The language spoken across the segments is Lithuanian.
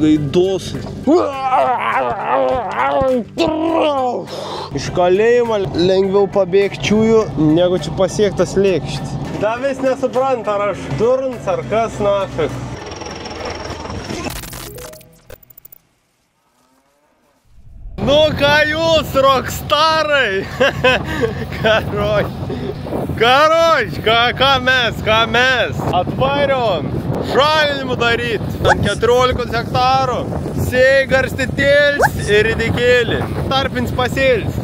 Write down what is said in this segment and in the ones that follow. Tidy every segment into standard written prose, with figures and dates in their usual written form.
Gaidos. Iš kalėjimo lengviau pabėgčiųjų, negu čia pasiektas lėkštis. Da vis nesupranta, ar aš durns, ar kas nafik. Nu ką jūs, rockstarai? Ką mes? Atvariom žalinimų daryt. Ant 14 hektarų. Sėjai garstitėlis ir ridikėlį. Tarpins pasėlis.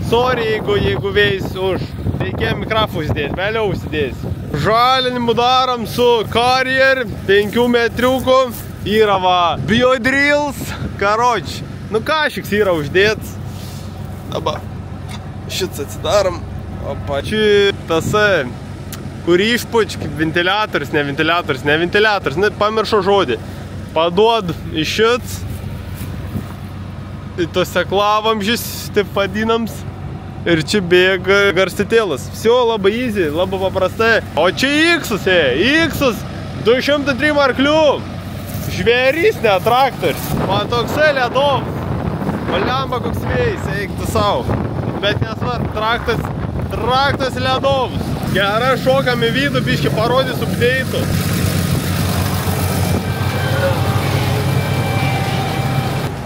Sorry, jeigu veis už. Reikėjo mikrofą uždėti, vėliau užsidėsi. Žalinimų darom su Carrier 5 metriukų. Yra va biodrills. Karoč, nu kašiks yra uždėts. Dabar šits atsidarom. Opa, čia tasai, kur išpuč kaip ventiliatorius, ne ventiliatorius, net pamiršo žodį. Paduod iš šits. Į tose klavamžys, taip vadinams. Ir čia bėga garstitėlas. Все, labai easy, labai paprastai. O čia X-us, 203 arklių. Žvėrys, ne traktorius. Man toksai ledov. Valemba koks vėjais, eik tu savo. Bet nesvar, traktas ledovus. Gerai, šokam į vidų, biškį parodys updeitų.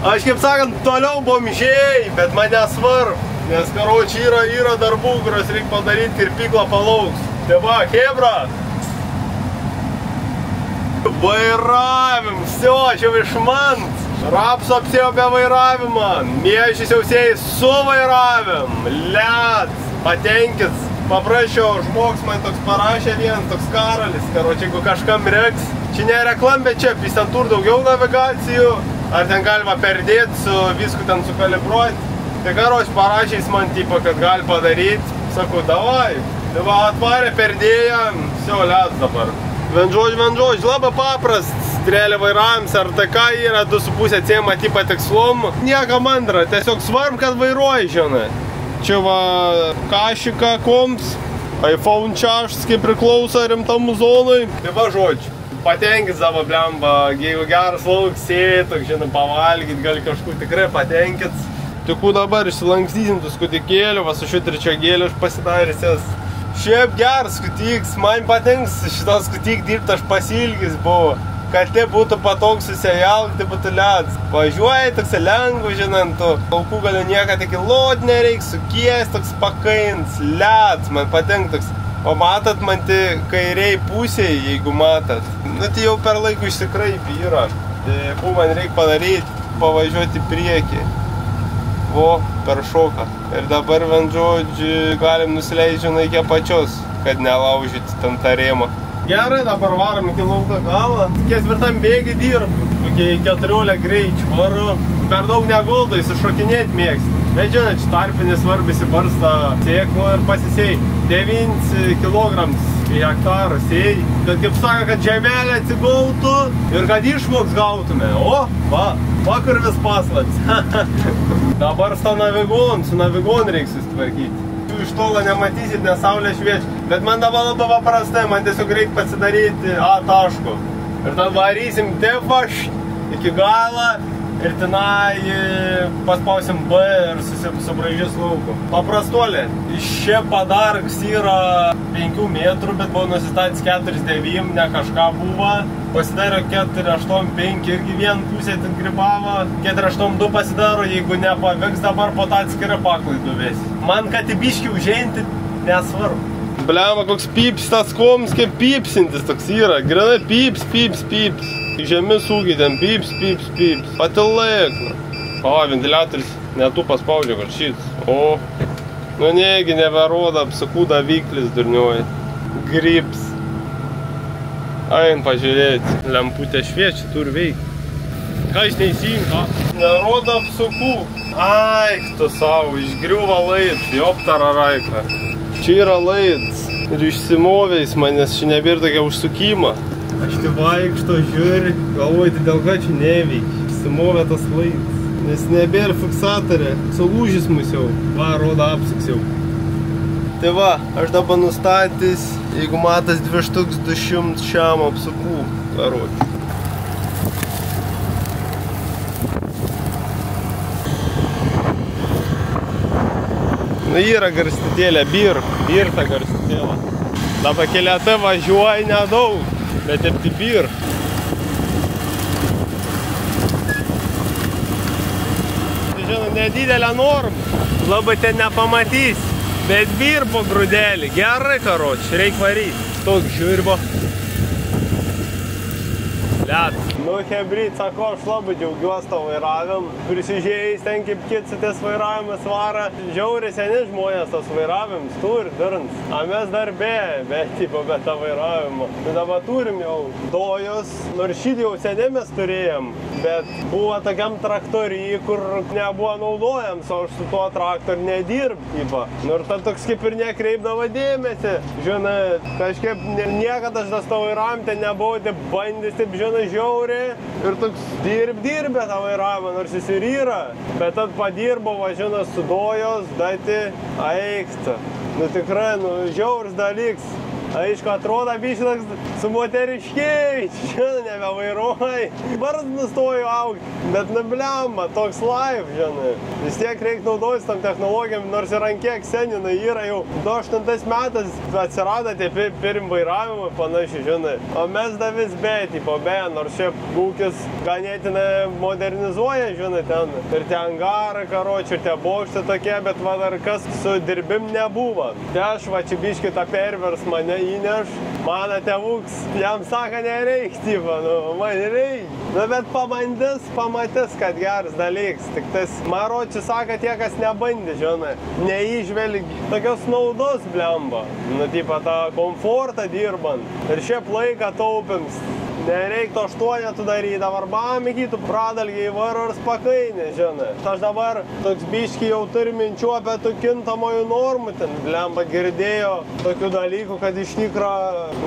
Aš kaip sakant, toliau bomžėjai, bet man nesvar. Nes karočiai yra darbų, kurios reikia padaryti, kirpyklą palauks. Tai va, hebra. Vairavim, все, čia išmant. Rapso apsėjo apie vairavimą. Miežys jau sėjai su vairavim. Led, patenkis. Paprašiau, žmogus man toks parašė vienas, toks Karolis. Karočiai, jeigu kažkam reiks. Čia ne reklam, bet čia, jis ten turi daugiau navigacijų. Ar ten galima perdėti, su visku ten sukalibruoti. Tai karoč parašys man tipo, kad gali padaryti. Sakau, davai. Tai va, atvarė, perdėjom. Все, leds dabar. Vendžodž, labai paprast. Strėlė vairavims, ar tai ką yra 2,5 cm tipo tikslum. Nieko mandra, tiesiog svarb, kad vairuoji, žinai. Čia va, kašika komps. iPhone 6, kaip priklauso rimtam zonui. Tai va, žodžiu. Patenkit savo blemba. Jeigu geras lauks sėt, žinai, pavalgyt, gali kažkur tikrai patenkit. Tik dabar išsilankstysim tų skutikėlių, va su šiuo trečio gėliu aš pasidarysės. Šiaip geras skutiks, man patinks šitas skutik dirbti, aš pasilgis buvo. Kad tai būtų patogs susijauk, tai būtų leds. Važiuoji toks lengva, žinant, tu laukų galiu nieką tik įlot nereiks, sukies toks pakains, leds, man patink toks. O matot, man tai kairiai pusėje, jeigu matot. Nu tai jau per laikų išsikraipi yra. Tai ko man reikia padaryti, pavažiuoti į priekį. Vo, per šoką. Ir dabar, vendžodžiu, galim nusileidžiu iki apačios, kad nelaužyti ten tą rėmą. Gerai, dabar varom iki lauko galą. Ketvirtam bėgi dirbu. Kokie 14 greičių varu. Per daug neguldo, įsišokinėti mėgsti. Bet žinai, čia tarpinis svarbis įbarsta sėklų ir pasisėjai 9 kg į hektarą sėjai. Kad kaip sako, kad žemelė atsigautų ir kad išmoks gautume. O, va kur vis paslats. Dabar su navigon reiks susitvarkyti. Iš tolo nematysit, nes saulė šviečia. Bet man dabar labai paprastai, man tiesiog reikia pasidaryti A taško. Ir tad varysim tefaš iki galą ir tenai paspausim B ir susibraižys lauko. Paprastuolė. Iš čia padargs yra 5 metrų, bet buvo nusistatęs 4,9, ne kažką buvo. Pasidaro 4,85 irgi vien pusė ten gribavo. 4,82 pasidaro, jeigu nepavyks dabar po tą atskirą paklaidų vėsi. Man kad į biškį užeinti nesvarbu. Blema, koks pyps tas koms, kaip pypsintis toks yra. Grinai pyps. Žemis ūgiai ten pyps. Patilaik. O, ventiliatorius netų paspaudžia kažšyts. O, nu negi neberoda, apsakūda vyklis durniuoja. Grips. Ein pažiūrėti. Lemputė šviečia, turi veikti. Ką aš neįsijungu? Neroda apsakų. Aik tu savo, išgriuva laids, joptara raika. Čia yra laids ir išsimovės manęs, čia nebėra tokia užsukimą. Aš tai vaikšto, žiūri, galvoju, dėl ką čia neveikia. Išsimovė tas laids, nes nebėra fiksatorė, sulūžys mus jau, va, roda apsuks jau. Tai va, aš dabar nustatys, jeigu matas 2200 šiam apsukų, karočiui. Nu, yra garstytėlė, bir ta garstytėlė. Dabar keliate važiuoja nedaug, bet ir bir. Žinau, nedidelę normą, labai ten nepamatys, bet bir po grūdelį. Gerai, karoči, reik varyti. Toks žiūrbo. Liat. Nu, hebryt, sako, aš labai džiaugiuosi to vairavim. Prisižiais ten kaip kitsitės vairavimas vara. Žiauriai seni žmonės tos vairavimus turi, durns. A mes dar be tą vairavimą. Nu, dabar turim jau dojos, nors šitą jau seniai mes turėjom. Bet buvo tokiam traktoriui, kur nebuvo naudojams, o aš su tuo traktoriu nedirb. Nu, ir ta toks kaip ir nekreipdavo dėmesį. Žinai, kažkaip niekada aš tas to vairavim ten nebuvau, taip bandys, taip žinai, žiauriai. Ir toks dirbė tą vairavimą, nors jis ir yra. Bet tad padirbo, važinas su dojos, dati aikta. Nu tikrai, nu žiauris dalyks. Aišku, atrodo, biškas su moteriškiai, žinai, nebevairuoji. Barz nustoju augti, bet neblemba, toks life, žinai. Vis tiek reikia naudotis tam technologijom, nors ir ant kiek seninai yra jau 28 metais atsirado tie pirm vairavimai panašiai, žinai. O mes da vis nors šiaip ūkis ganėtinai modernizuoja, žinai, ten. Ir tie angarai, karoči, ir tie bokštai tokie, bet va dar kas su dirbim nebuvo. Tai aš va čia biškį tą pervers mane įneš, mano tėvuks, jam sako, nereik, tipo, nu, man reik. Nu, bet pamatys, kad geras dalyks. Tik tas maročiai sako, tie, kas nebandė, žinai, neįžvelgi tokios naudos blemba. Nu, tipo, tą komfortą dirbant. Ir šiaip laiką taupims. Nereiktų 8 daryti, dabar bamikytų, pradalgiai varos pakainė, žinai. Aš dabar toks biški jau turi minčių apie tų kintamojų normų, ten blemba girdėjo tokių dalykų, kad iš tikro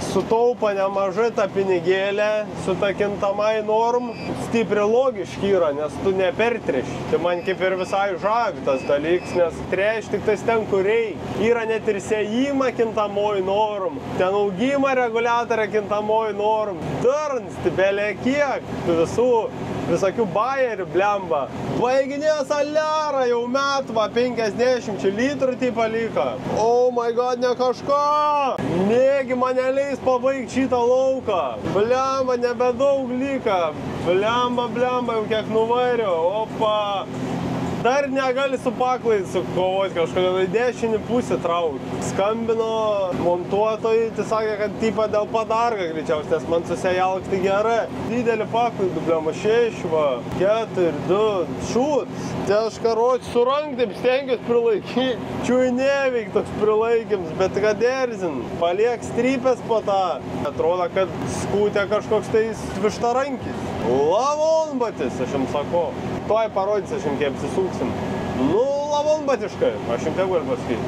sutaupa nemažai tą pinigėlę su ta kintamai norm, stipri logiški yra, nes tu nepertriši. Tai man kaip ir visai žavi tas dalyks, nes treš tik tais ten, kur reikia. Yra net ir sėjimą kintamojų norm, ten augimą reguliatorę kintamojų norm. Tai belė kiek visokių bajerių blemba. Baiginė saliarą jau metų, 50 litrų tipo liko. Oh my god, ne kažką. Negi mane leis pabaigti šitą lauką. Blemba, nebedaug liko. Blemba, jau kiek nuvario. Opa. Dar negali su paklaid sukovoti, kažkodėl dešinį pusę traukti. Skambino montuotojai, tai sakė, kad tipo dėl padarga greičiausiai, nes man susijalkti gerai. Didelį paklaidų, blema, 6, 4, 2, šūt. Tai aš karoči su ranktim stengiuos prilaikyti. Čiui neveik toks prilaikyms, bet kad erzin. Paliek strypės po tą. Atrodo, kad skūtė kažkoks tai vištarankis. Lavonbatis, aš jums sakau. Tuoj parodys, aš jums kaip apsisuksim. Nu, lavonbatiškai, aš jums taip galiu pasakyti.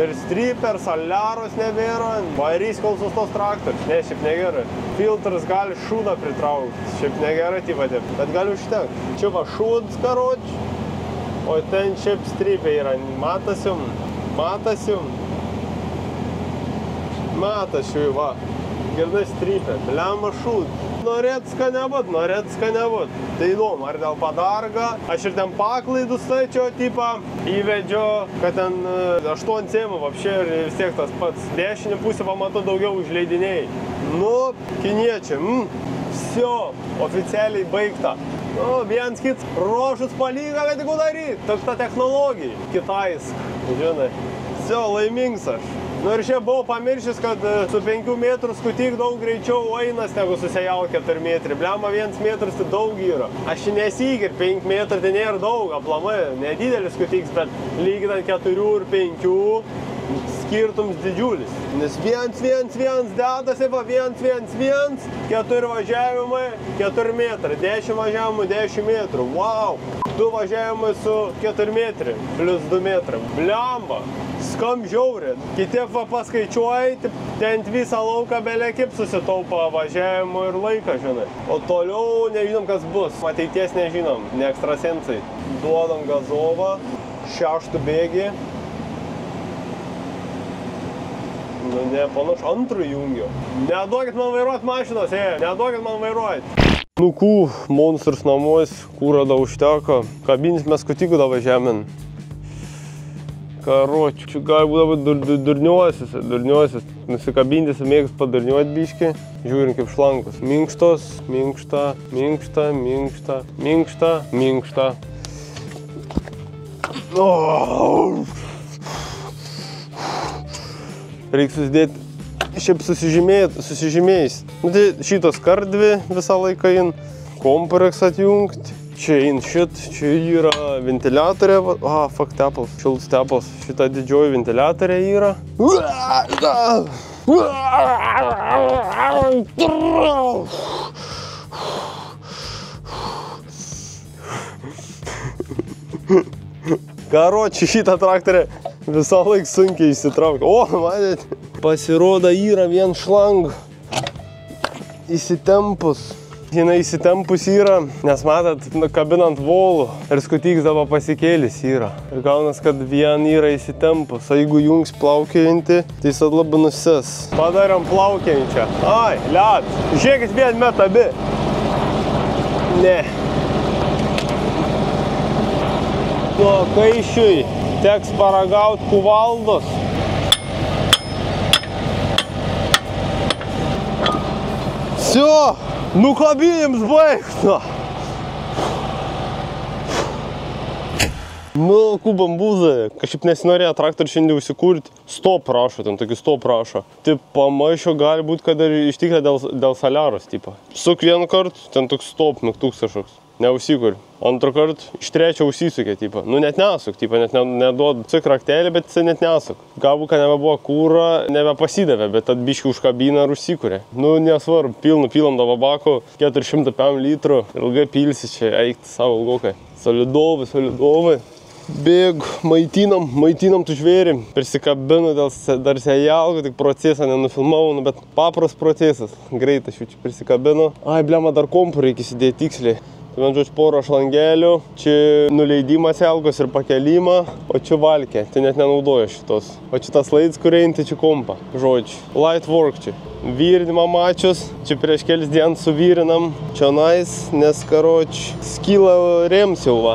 Ir stryper, saliaros nebėra, varys kol sustos traktorius. Ne, šiaip negerai. Filtras gali šūdą pritraukti, šiaip negerai tipo taip, bet gali užtekti. Čia va šūdas karoči, o ten šiaip strypė yra. Matas jum. Va. Girdai strypė, blemba šūdas. Norėt skaniabūt. Tai įdomu, ar dėl padarga. Aš ir ten paklaidus tačiau, tipo, įvedžiu, kad ten 8 cėmų, vapšė, ir vis tiek tas pats. Dešinį pusę pamatau daugiau užleidiniai. Nu, kiniečiai, Всё, oficialiai baigta. Nu, viens kits rožus palyga, kad tik daryti. Toks ta technologija. Kitaisk, žinai. Всё, laimingas aš. Nu ir čia buvau pamiršęs, kad su 5 metrų skutik daug greičiau einas, negu susijaut 4 metrį. Blemba 1 metras tai daug yra. Aš nesik ir 5 metrų tai nėra daug, aplamai, nedidelis skutiks, bet lyginant 4 ir 5 skirtums didžiulis. Nes 1-1-1 dedasi, 1-1-1, 4 važiavimai, 4 metrai, 10 važiavimų, 10 metrų. Wow! 2 važiavimai su 4 metrai, plus 2 metrai. Blemba! Skam žiaurė. Kiti paskaičiuoji, ten visą lauką belė kaip susitaupa važiavimo ir laiką, žinai. O toliau nežinom, kas bus. Ateities nežinom, ne ekstrasensai. Duodam gazovą, 6 bėgį. Nu, ne, panašu, 2 jungiu. Neduokit man vairuoti mašinos, neduokit man vairuoti. Nu, monstrus namuos, kūro da užteko. Kabins mes kutikų da važiamin. Karočių, čia gali būti durniuosis. Nusikabintis, mėgs padurniuoti biškį. Žiūrim kaip šlankos. Minkštos, minkšta. Reikia susidėti šiaip susižymėjus. Nu, tai šitos kardvi visą laiką in. Kompreks atjungti. Čia in čia yra ventiliatorė. Fuck tepals, šiltas tepals. Šita didžioji ventiliatorė yra. Karočiui šitą traktorę visą laiką sunkiai įsitraukti. Matėt, pasirodo yra vien šlang įsitempus. Jinai įsitempus yra, nes matot, kabinant volų ir skutyksdavo pasikėlis yra. Ir gaunas, kad vien yra įsitempus. Jeigu jungs plaukiojantį, tai jis labai nusis. Padarėm plaukiančią. Ai, liat. Žiūrėkit, vien met abi. Ne. Nuo kaišiui teks paragaut kuvaldos. Всё! Nukabinims baigta. Bambuzai. Kažkaip nesinorėjo traktorių šiandien užsikurti. Stop rašo, ten tokį stop rašo. Taip pamaišo gali būti, kad ir ištikrė dėl saliaros, tipo. Suk vieną kartą, ten toks stop mygtukas kažkoks. Neužsikuri. Antrą kartą iš trečio užsisukė, tipo. Nu net nesuk, tipo, net neduodu cik raktelį, bet jis net nesuk. Galbūt, kad nebebuvo kūro, nebepasidavė, bet tad biškį užkabina ir užsikūrė. Nu nesvarbu, pilam davo bako, 405 litrų, ilgai pilsi čia, eikti savo ilgokai. Solidovai. Bėg, maitinam tų žvėrį. Prisikabinu dar sejalgo, tik procesą nenufilmavau, bet papras procesas. Greitas šių čia prisikabinu. Ai, blema, dar kompų reikia įsidėti tiksliai. Vien žodžiu poro šlangelių, čia nuleidimas elgos ir pakelimą, o čia valkė, tai net nenaudoju šitos. O čia tas laids, kur einti čia kompą, žodžiu. Light work čia. Vyrinimą mačius, čia prieš kelis dienas suvyrinam, čia nais, nes karoč, skyla rems jau va.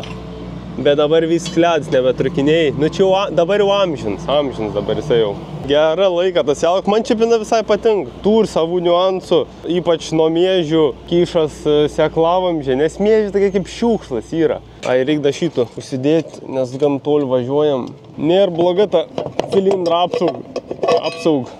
Bet dabar vis kleds, nebetrukinėjai. Nu čia jau, dabar jau amžins dabar jisai jau. Gerą laiką tas jelk, man čia pina visai patinka. Tur savų niuansų, ypač nuo miežių kyšas seklavamžė, nes miežiai tokia kaip šiukšlas yra. Ai, reikia šito užsidėti, nes gan toli važiuojam. Nėra bloga ta cilindra apsaug.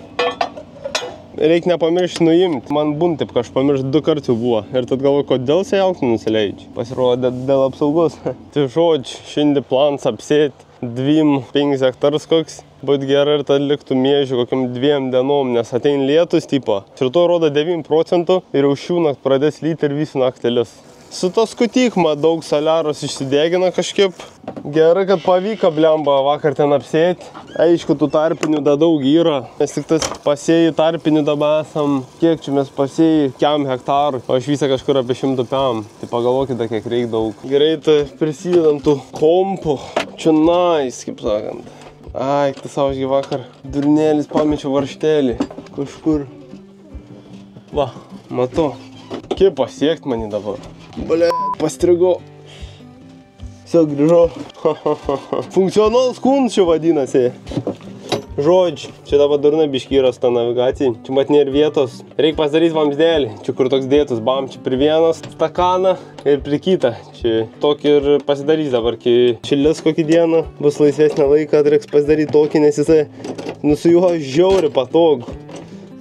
Reikia nepamiršti nuimti. Man būna taip, kad aš pamiršti 2 kartų buvo. Ir tad galvoju, kodėl sejalk nusileidžia. Pasirodė dėl apsaugos. Tai žodžiu, šiandien plans apsėti 2-5 hektarus koks. Būt gerai ir tad liktų miežių kokiam 2 dienom, nes atein lietus tipo. Šito rodo 9% ir jau šių nakt pradės lyti ir visi naktelis. Su to skutikma daug saliaros išsidegina kažkaip. Gerai, kad pavyko blemba vakar ten apsėti. Aišku, tų tarpinių da daug yra. Mes tik tas pasėjai tarpinių dabar esam. Kiek čia mes pasėjai? Kiam hektarų. O iš visą kažkur apie 105. Tai pagalvokite, kiek reikia daug. Greitai prisidedam tų kompų. Čia nice, kaip sakant. Ai, tas aušgi vakar. Durnėlis pamečiau varštelį. Kažkur. Va, matau. Kaip pasiekt mani dabar? Bля, pastrigo. Все, grįžau. Funkcionalus kūnas čia vadinasi. Žodžiu, čia dabar durna biški yra ta navigacija. Čia mat nėra vietos. Reikia pasidaryti vamsdelį. Čia kur toks dėtus, bam, čia prie vienos stakaną ir prie kitą. Čia tokį ir pasidarys dabar, kai šilis kokį dieną bus laisvesnė laiką, reiks pasidaryti tokį, nes jisai su juo žiauri patogu.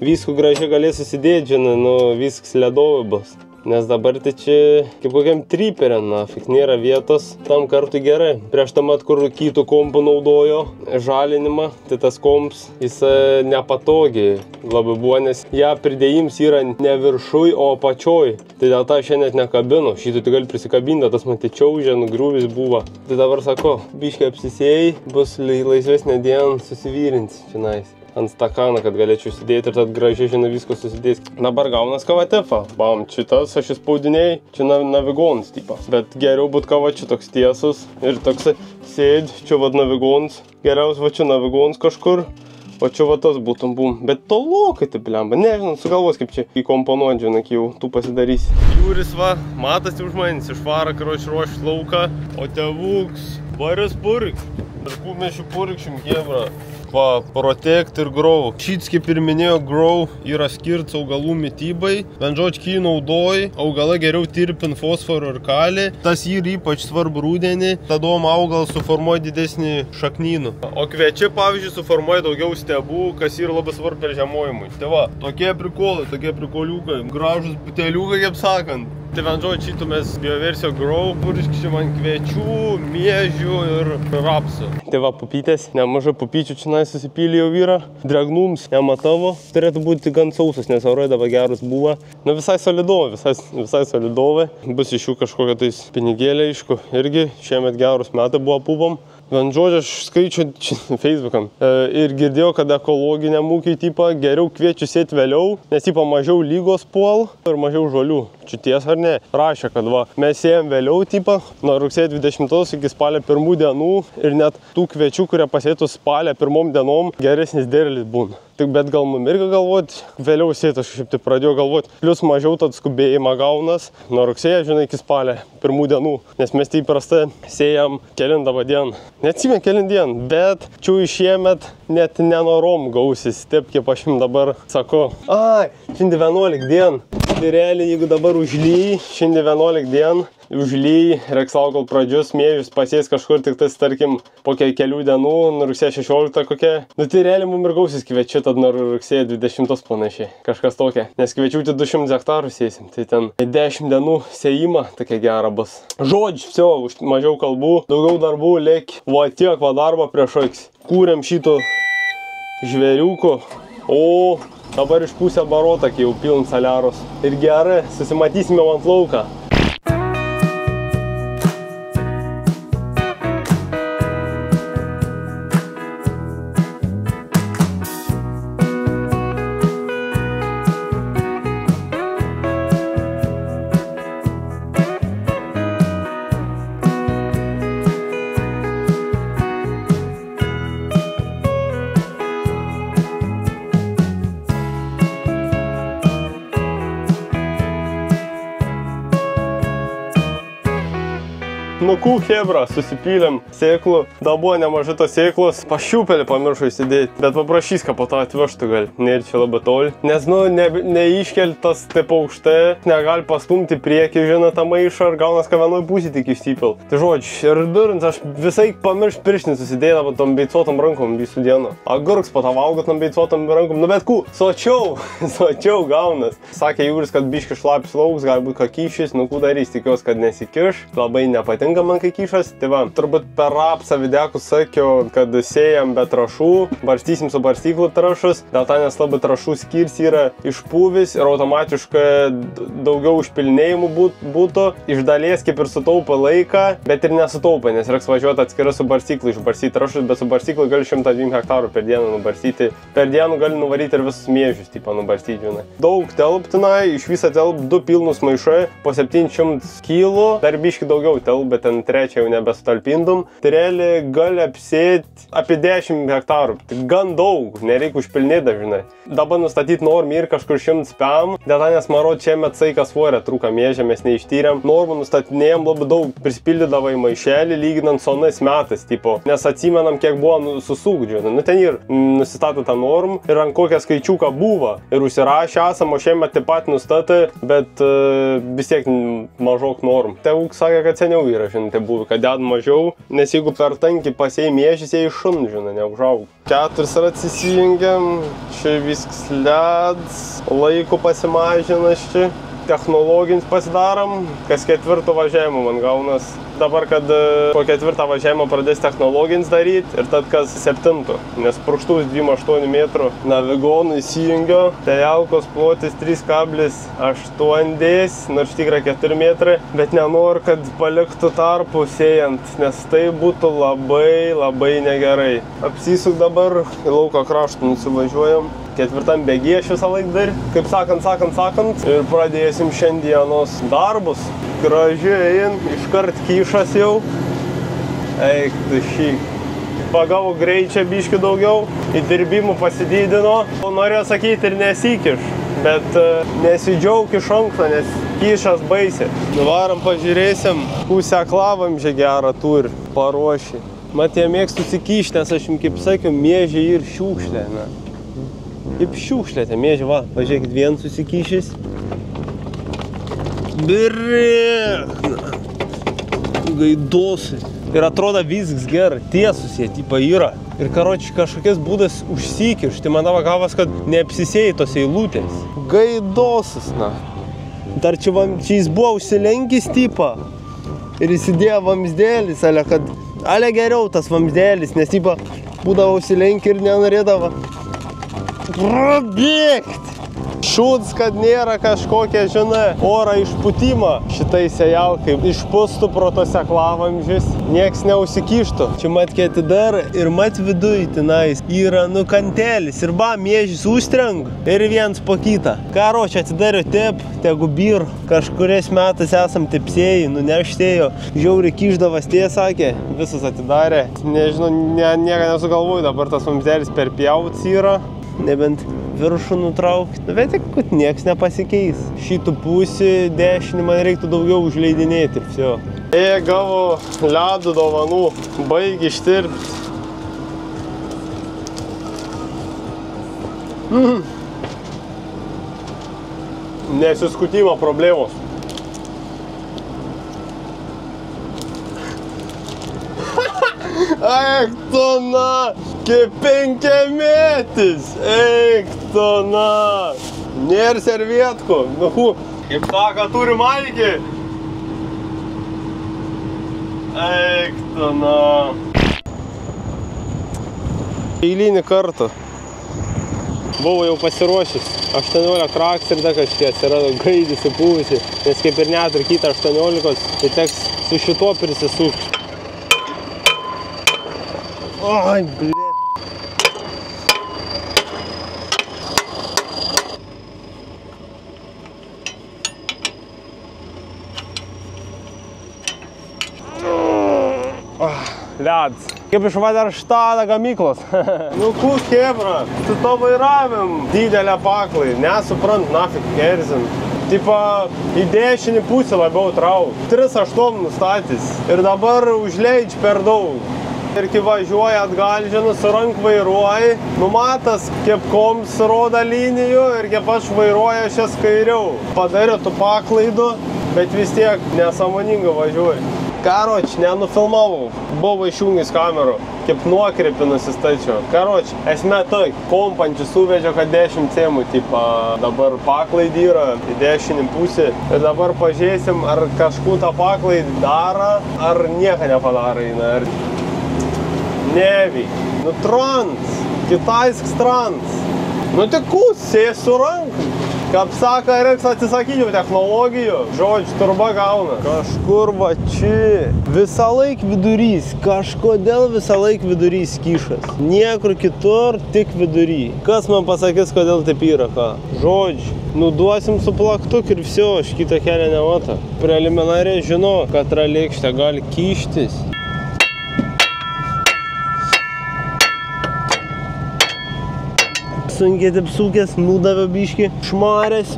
Visko gražiai galės susidėti, žinai, viskas ledovai bus. Nes dabar tai čia kaip kokiam triperė, nafik, nėra vietos, tam kartui gerai. Prieš tamat, kur kitų kompų naudojo žalinimą, tai tas komps, jis nepatogiai labai buvo, nes ją pridėjims yra ne viršui, o apačioj. Tai dėl to aš net nekabinu, šitą tai gali prisikabinti, tas man tai čiaužė, nugriuvis buvo. Tai dabar sako, biškai apsisėjai, bus laisvesnė diena, susivyrinti čionais. Ant stakaną, kad galėčiau įsidėti ir tad gražiai, žinai, visko susidės. Dabar gaunas kavatefa. Bam, šitas aš įspaudiniai, čia navigons tipo. Bet geriau būt kava čia toks tiesus ir toks sėdi, čia vad navigons. Geriausia va čia navigons kažkur, o čia va tas būtum bum. Bet tolokai taip lemba, nežinau, sugalvos kaip čia įkomponuot, žinai, jau tu pasidarysi. Jūris va, matosi už manis, išvara, karoči, ruošt lauką, o tėvuks, varis purk. Mes jų purkšim, jebra. Va, protect ir grow. Šits, kaip ir minėjo, grow yra skirts augalų mitybai. Vendžočkiai naudoji, augalą geriau tirpin fosforų ir kalį. Tas ir ypač svarbu rudenį, tadom augalas suformuoja didesnį šaknynų. O kviečiai, pavyzdžiui, suformuoja daugiau stiebų, kas yra labai svarbu per žiemojimui. Tai va, tokie prikolai, tokie prikoliukai, gražus buteliukai, kaip sakant. Tai vendžočiai šitų mes bioversijo grow purškšim ant kviečių, miežių ir rapsų. Tai va, pupytės, nemažai pupyčių čia susipylė jau yra. Dragnums nematavo, turėtų būti gan sausas, nes orai dabar gerus buvo. Nu visai solidovai, visai solidovai. Bus iš jų kažkokia tais pinigėlė, aišku, irgi šiemet gerus metai buvo pupom. Vien žodžiu, aš skaičiu Facebook'am ir girdėjau, kad ekologiniam ūkiai tipą geriau kviečių sėti vėliau, nes tipą mažiau lygos puol ir mažiau žolių. Čia tiesa ar ne? Rašė, kad va, mes sėjam vėliau tipą nuo rugsėjo 20 iki spalio 1 dienų ir net tų kviečių, kurie pasėtų spalio 1 dienom, geresnis derlius būna. Tik bet gal mum irgi galvoti, vėliau sėti aš šiaip tai pradėjau galvoti, plius mažiau tad skubėjimą gaunas nuo rugsėjo, žinai, iki spalio 1 dienų, nes mes tai įprastai sėjam kelintą dieną. Neatsimenu kelint dieną, bet čia šiemet net nenorom gausis, taip kaip aš jums dabar sakau. Ai, šiandien 11 dienų. Tai realiai, jeigu dabar užlyji, šiandien 11 dienų, užlyji, reiks laukt pradžius, mėžius pasės kažkur tik tas, tarkim, po kelių dienų, nuo rugsėjo 16 kokia. Nu tai realiai mum ir gausis kviečių, tad nuo rugsėjo 20 panašiai, kažkas tokia. Nes kviečių tai 200 hektarų sėsim, tai ten 10 dienų sėjimą tokia gera bus. Žodžiu, vsio, mažiau kalbų, daugiau darbų, lėk, va tiek va darbo prieš aiks. Kūrėm šito žvėriuko, o dabar išpūsę barotą, kai jau piln saliaros. Ir gerai, susimatysime ant lauką. Nukų hebra, susipylėm sėklų, da buvo nemažai tos sėklos, pašiupelį pamiršau įsidėti, bet paprašys, ką po to atvežtų gal, nėra čia labai toli. Nes, nu, neiškeltas taip aukštai, negali pastumti priekį, žinot, tą maišą ir gaunas, ką vienoj pusį tik išsipil. Tai žodžiu, ir durint, aš visai pamiršt pirštinį susidėdavo tom beicuotom rankom visų dieną. Agurks po to valgot tom beicuotom rankom, nu bet sočiau gaunas. Sakė Jūris, kad biški šlapis lauks, galbūt kakyšis, nu kų darys, tikiuosi, kad nesikiš, labai nepatinka man kai kyšas. Tai va, turbūt per rapsą videku sakiau, kad sėjam be trašų, barstysim su barstyklų trašus, dėl to nes labai trašų skirs yra išpūvis ir automatiškai daugiau užpilnėjimų būtų, iš dalies kaip ir sutaupa laiką, bet ir nesutaupa, nes reiks važiuoti atskirai su barstyklai, išbarstyti trašus, bet su barstyklai gali 102 hektarų per dieną nubarstyti. Per dieną gali nuvaryti ir visus miežius, tipo, nubarstyti, žinai. Daug telptina, iš viso telp 2 pilnus maišai po 700 kg, dar biški daugiau telp, bet ten trečią jau nebesutalpindum. Tai realiai gali apsėti apie 10 hektarų. Tai gan daug, nereikia užpilnėti dažnai. Dabar nustatyti normą ir kažkur 100 pėm, dėl to nes marot šiemet saikas svorę trūka mėžę, mes neištyrėm. Normą nustatinėjom labai daug, prispildydavo į maišelį, lyginant su anais metais, tipo, nes atsimenam, kiek buvo susūkdžių. Nu ten ir nusistatė tą normą ir ant kokią skaičiuką buvo. Ir užsirašė esam, o šiemet taip pat nustatė, bet vis tiek mažok normų. Tai ūk sakė, kad seniau yra, žinai, tai buvo, kad dėd mažiau, nes jeigu per tankį pasėjai mėžys, jie iššun, žinai, neužaug. 4 atsisijungiam, čia viskas leds, laiko pasimažinas čia, technologinis pasidarom, kas 4 važiavimo man gaunas. Dabar, kad po 4 važiavimo pradės technologinis daryti ir tad kas 7, nes purkštus 2,8 metrų navigonų įsijungio, tai alkos plotis 3,8 dės, nors tikrai 4 metrai, bet nenoriu, kad paliktų tarpų sėjant, nes tai būtų labai negerai. Apsisuk dabar, į lauko kraštą nusivažiuojam. 4 bėgyje aš visą laiką dar, kaip sakant, ir pradėsim šiandienos darbus. Gražiai ein, iškart kyšas jau. Eik tu šį. Pagavo greičia biški daugiau, įdirbimų pasididino. Norėjau sakyti ir nesikiš, bet nesidžiauk iš anksto, nes kyšas baisiai. Varam pažiūrėsim, pusę klavamžę gerą turi, paruošį. Mat, jie mėgstu sikišti, nes aš jums kaip sakiau, mėžė ir šiukšlė, na. Kaip šiukšlė, tai mėžė, va, pažiūrėkit, vien susikišęs. Birek, na. Gaidosi. Ir atrodo viskas gerai, tiesus jie tipa yra. Ir karočiui kažkokias būdas užsikiršti, tai man tavo gavas, kad neapsisėjai tos eilutės. Gaidosis, na. Dar čia jis buvo užsilenkis tipa. Ir įsidėjo vamsdėlis, ale geriau tas vamsdėlis, nes tipa būdavo užsilenki ir nenorėdavo prabėgti. Šūds, kad nėra kažkokia, žinai, oro išpūtimą šitai sejalkai. Išpūstų pro tos aklavamžius, nieks neusikištų. Čia matke atidara ir mat viduj tenais yra kantelis ir ba, mėžis užstrengu ir viens po kitą. Karočią atidariu tep, tegu bir. Kažkuriais metais esam tepsėjai, neštėjo. Žiauriai kišdavas tie sakė, visus atidarė. Nežinau, nieko nesugalvoju, dabar tas vamsdelis per pjauts yra. Nebent viršų nutraukti. Bet tik, kad nieks nepasikeis. Šitų pusį dešinį man reiktų daugiau užleidinėti ir vsio. Gavo ledų dovanų, baigi ištirpti. Nesiskutimo problemos. Eik tu na, kaip 5-metis, eik tu na. Nėr servietkų, kaip tą, ką turi Maikį. Eik tu na. Eilinį kartą. Buvo jau pasiruošęs 18 kraks ir da kažkiek atsirado gaidį supūvusi, nes kaip ir net ir kitą 18, tai teks su šituo prisisukti. Oi, blė. Ledas. Kaip iš Vaderštadą gamyklos. Nu, hebra, su to vairavim didelę paklai, nesuprant, nafik, erzin. Tipo, į dešinį pusę labiau trauk. 3,8 nustatys. Ir dabar užleidž per daug. Ir kai važiuoja atgal, žinau, su rank vairuoji, numatas, kaip koms roda linijų ir kaip aš vairuoju šias kairiau. Padarė tų paklaidų, bet vis tiek nesąmoningai važiuoju. Karoč, nenufilmavau, buvo išjungęs kamerų, kaip nuokreipį nusistačiau. Karoč, esmė tai, kompančių suvežė, kad 10 cėmų, tipo, dabar paklaidį yra į dešinį pusį. Ir dabar pažiūrėsim, ar kažkų tą paklaidį daro, ar nieko nepadaro. Nevi. Nu, trans. Kitaisk trans. Nu, tik sės su rankai. Kaip sako, reiks atsisakyti technologijų. Žodžiu, turba gauna. Kažkur va čia. Visą laik vidurys. Kažkodėl visą laik vidurys kišas. Niekur kitur, tik vidury. Kas man pasakys, kodėl taip yra, ką? Žodžiu. Nuduosim su plaktuk ir vsio, aš kitą kelią nematau. Preliminariai žinau, kad lėkštė gali kištis. Sunkiai taip sūkės, nudavė biškį, šmarės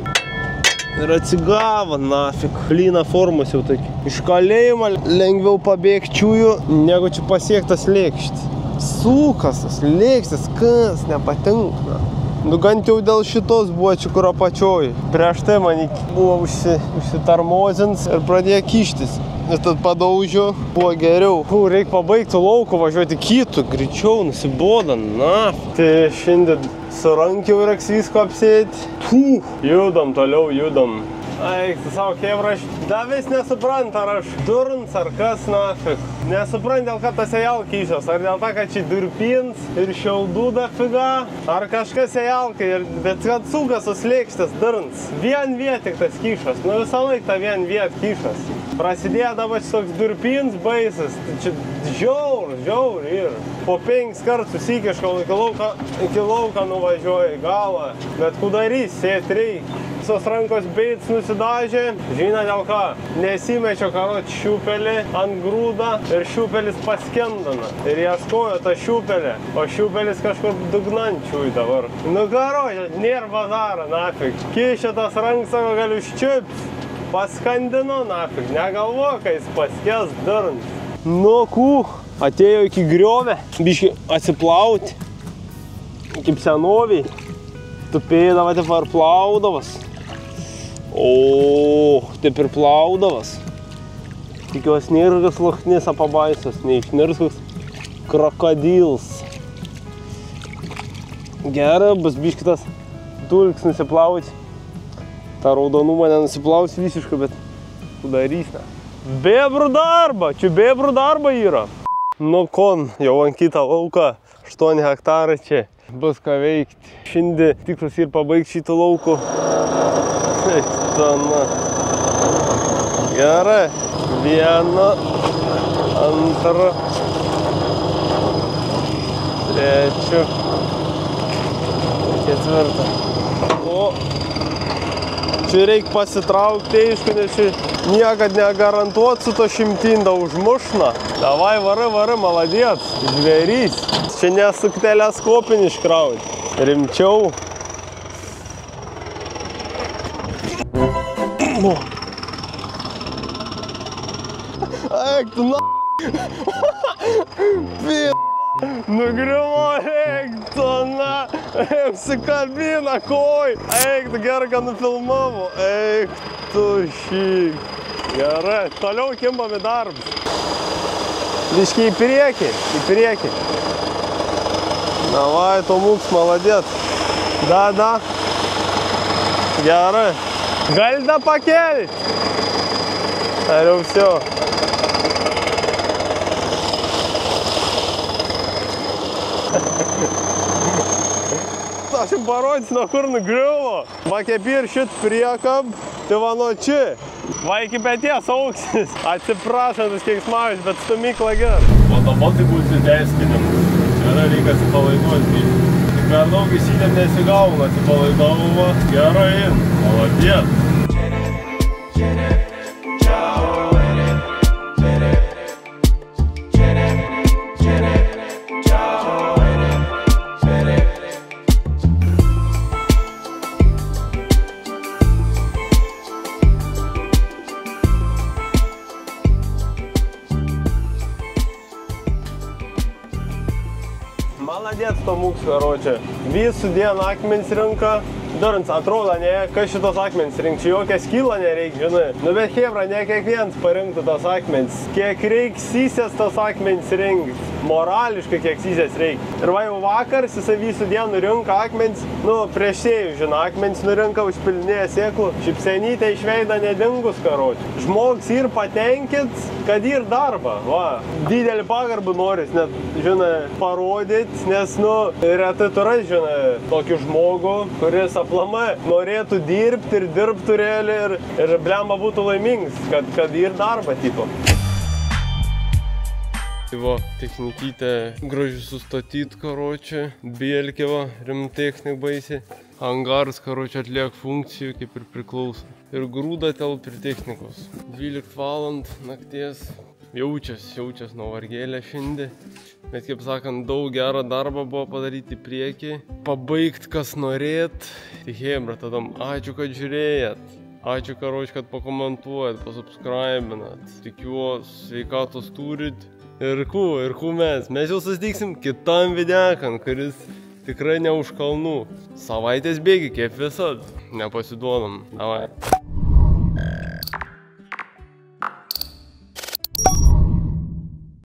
ir atsigavo, nafik. Lyna formos jau tokį. Iš kalėjimo lengviau pabėgčiųjų, negu čia pasiektas lėkštis. Sūkas tas lėkštis, kas nepatinka. Nu, gant jau dėl šitos buvo čia kur apačioj. Prieš tai man buvo užsitarmozins ir pradėjo kištis. Nes tad padaužiu, buvo geriau. Reikia pabaigti lauko, važiuoti kitų, greičiau, nusiboda, na. Tai šiandien su rankiau reiks visko apsėti. Judam, toliau judam. Eik, tu savo hebra, da vis nesuprant, ar aš durns, ar kas, nafik. Nesuprant, dėl kad tas ejal kišas, ar dėl to, kad čia durpins ir šiaudų dafiga, ar kažkas ejalkai, bet kad sugas suslėkštas durns. Vien viet tik tas kišas, nu visą laik tą vien viet kišas. Prasidėdavo toks durpins baisas, čia žiaur ir po 5 kartų susikiškau iki lauką nuvažiuoju į galą, bet kudarys, sėt reik. Visos rankos beits nusidažė, žinai dėl ką, nesimečiau karot šiupelį ant grūdą ir šiupelis paskendana. Ir ieškojo tą šiupelį, o šiupelis kažkur dugnančiui dabar. Nu karot, nėra bazaro, nafik. Kišė tas ranksako galiu ščiups. Paskandino, nafik, negalvo, kai jis paskės durns. Nu, Atėjo iki griovę, biški atsiplauti. Kaip senoviai. Tupėdavo, taip ar plaudavas. O, taip ir plaudavas. Tikiuosi nėra kas Lochnesa pabaisas, neišnirs koks krokodils. Gerai, bus biškitas dulks nusiplauti. Ta raudonumą nenusiplausi visiškai, bet darys, ne. Bebrų darba, čia bebrų darba yra. Nu kon, jau ant kitą lauką, 8 hektarai čia. Bus ką veikti. Šiandien tikras ir pabaigti šitą lauką. Tana. Gerai. 1, 2, 3, 4. O. Čia reikia pasitraukti, aišku, nes čia niekad negarantuot su to šimtinda užmušna. Davai, varai, maladėt, žvėrys. Čia nesuk teleskopinį iškrauti. Rimčiau. Eik, tu na... Nugriuvo, eik, tu na... Apsikabina koj. Eik, tu gerai, kad nufilmavo. Eik, tu šyk. Gerai, toliau kimbam į darbus. Biški į priekį. Davai, Tomuks, maladėt. Da. Gerai. Galite pakelti. Ar jau всё. Aš jums parodysiu, nuo kur nugriuvo. Va kaip ir šit priekab, tai va nuo čia. Va iki peties auksis. Atsiprašantis keiksmaviš, bet stumykla gerai. O dabar tai bus įteiskinimas. Čia reikia atsipalaiduoti. Per daug įsidėm nesigauna atsipalaidavimą. Gerai, maladėt. Maladėt, Tomuks, karočią. Visų dieną akmens rinka. Durins, atrodo, ne, kas šitos akmens rink, čia jokia skyla nereik, žinai. Nu bet hebra, ne kiekvienas parinktų tos akmens. Kiek reik sysės tos akmens rinkt. Morališkai kiek sysės reik. Ir va jau vakar, jisai visų dienų rinka akmens, nu, prieš sėjų, žinai, akmens nurinka užpilinėję sėklų. Šipsenytė iš veido nedingus, karočią. Žmogus ir patenkit, kad ir darbą, va. Didelį pagarbą noris, net, žinai, parodyt, nes, nu, retai turai, žinai, tokį žmogų, kuris aplamai norėtų dirbti ir dirbtų realiai ir blemba būtų laimingas, kad ir darbą tipo. Tai va, technikytė gražiai sustatyt, karočią, bielkė va, rimtechnik baisiai. Angaras, karočią, atliek funkcijų, kaip ir priklauso. Ir grūda telp ir technikos. 12 valand nakties. Jaučias nuovargėlė šiandien. Bet, kaip sakant, daug gerą darbą buvo padaryti į priekį. Pabaigt, kas norėt. Tai hebra, tada ačiū, kad žiūrėjat. Ačiū, karočią, kad pakomentuojat, pasubscribinat. Tikiuosi, sveikatos turit. Ir ku mes jau susitiksim kitam videkan, kuris tikrai ne už kalnų. Savaitės bėgi, kaip visad. Nepasiduodam. Davai.